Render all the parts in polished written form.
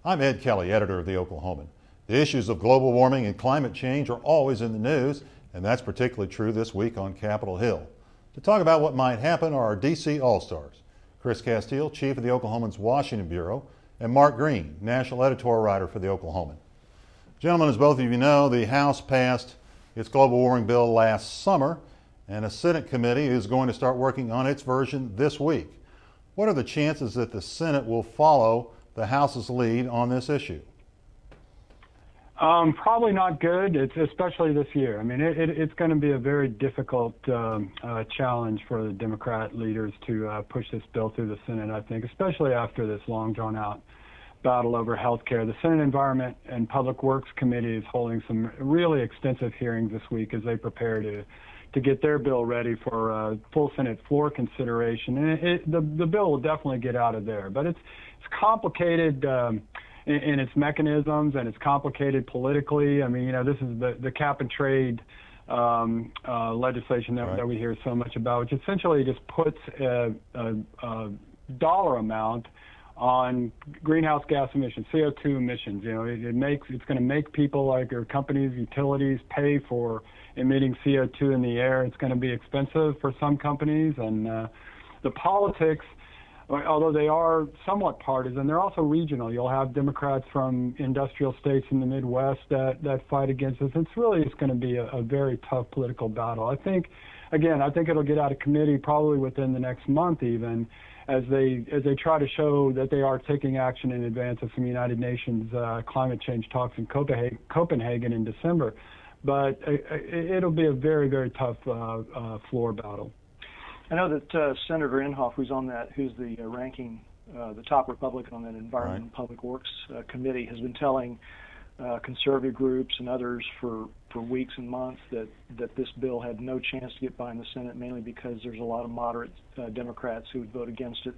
I'm Ed Kelley, editor of the Oklahoman. The issues of global warming and climate change are always in the news, and that's particularly true this week on Capitol Hill. To talk about what might happen are our D.C. All-Stars, Chris Casteel, chief of the Oklahoman's Washington Bureau, and Mark Green, national editorial writer for the Oklahoman. Gentlemen, as both of you know, the House passed its global warming bill last summer, and a Senate committee is going to start working on its version this week. What are the chances that the Senate will follow the House's lead on this issue? Probably not good, especially this year. I mean, it's going to be a very difficult challenge for the Democrat leaders to push this bill through the Senate, I think, especially after this long, drawn-out battle over health care. The Senate Environment and Public Works Committee is holding some really extensive hearings this week as they prepare to get their bill ready for full Senate floor consideration. And the bill will definitely get out of there. But it's complicated in its mechanisms, and it's complicated politically. I mean, you know, this is the cap and trade legislation that we hear so much about, which essentially just puts a dollar amount on greenhouse gas emissions, CO2 emissions. You know, it's going to make people like your companies, utilities pay for emitting CO2 in the air. It's going to be expensive for some companies, and the politics, although they are somewhat partisan, they're also regional. You'll have Democrats from industrial states in the Midwest that fight against this. It's really going to be a very tough political battle. I think it'll get out of committee probably within the next month even, as they try to show that they are taking action in advance of some United Nations climate change talks in Copenhagen in December. But it'll be a very, very tough floor battle. I know that Senator Inhofe, who's the ranking, the top Republican on that Environment and Public Works Committee, has been telling conservative groups and others for weeks and months that this bill had no chance to get by in the Senate, mainly because there's a lot of moderate Democrats who would vote against it.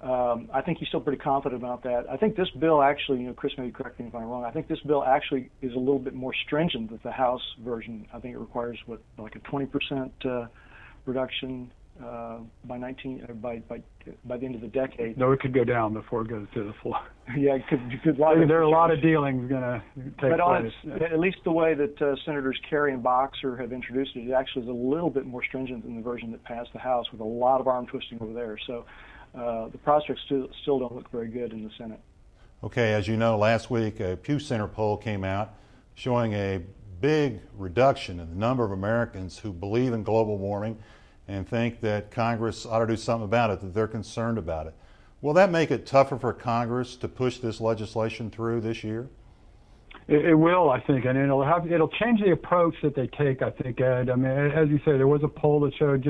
I think he's still pretty confident about that. I think this bill actually, you know, Chris, maybe correct me if I'm wrong, I think this bill actually is a little bit more stringent than the House version. I think it requires, like a 20% reduction by the end of the decade. No, it could go down before it goes to the floor. Yeah, it could. There are a lot of dealings going to take place. At least the way that Senators Kerry and Boxer have introduced it, it actually is a little bit more stringent than the version that passed the House, with a lot of arm twisting over there. So the prospects still don't look very good in the Senate. Okay, as you know, last week a Pew Center poll came out showing a big reduction in the number of Americans who believe in global warming and think that Congress ought to do something about it, that they're concerned about it. Will that make it tougher for Congress to push this legislation through this year? It will, I think, and it'll change the approach that they take, I think, Ed. I mean, as you say, there was a poll that showed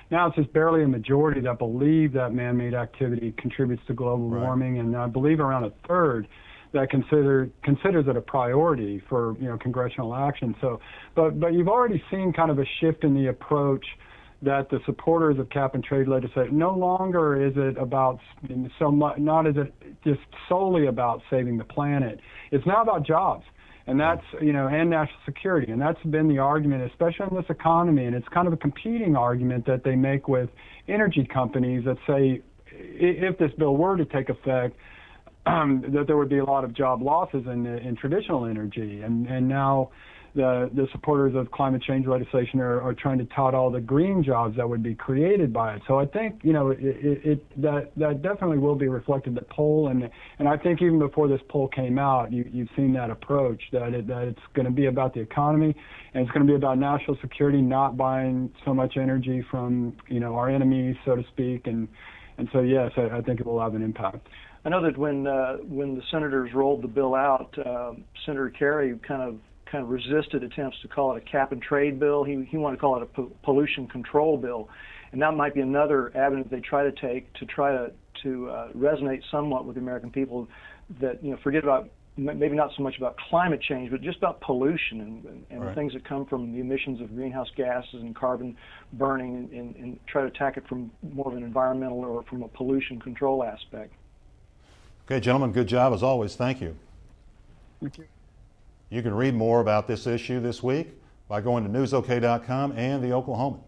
now it's just barely a majority that believe that man-made activity contributes to global warming, and I believe around a third that considers it a priority for, you know, congressional action. So, but you've already seen kind of a shift in the approach that the supporters of cap and trade legislation, no longer is it about so much, not is it just solely about saving the planet. It's now about jobs, and that's, you know, and national security, and that's been the argument, especially in this economy. And it's kind of a competing argument that they make with energy companies that say, if this bill were to take effect, that there would be a lot of job losses in traditional energy, and now the supporters of climate change legislation are trying to tout all the green jobs that would be created by it. So I think, you know, that definitely will be reflected in the poll, and I think even before this poll came out, you've seen that approach, that it's going to be about the economy, and it's going to be about national security, not buying so much energy from, you know, our enemies, so to speak, and so yes, I think it will have an impact. I know that when the senators rolled the bill out, Senator Kerry kind of resisted attempts to call it a cap and trade bill. He wanted to call it a pollution control bill, and that might be another avenue that they try to take to resonate somewhat with the American people. That, you know, forget about maybe not so much about climate change, but just about pollution and the things that come from the emissions of greenhouse gases and carbon burning, and try to attack it from more of an environmental or from a pollution control aspect. Okay, gentlemen, good job as always. Thank you. Thank you. You can read more about this issue this week by going to newsok.com and the Oklahoman.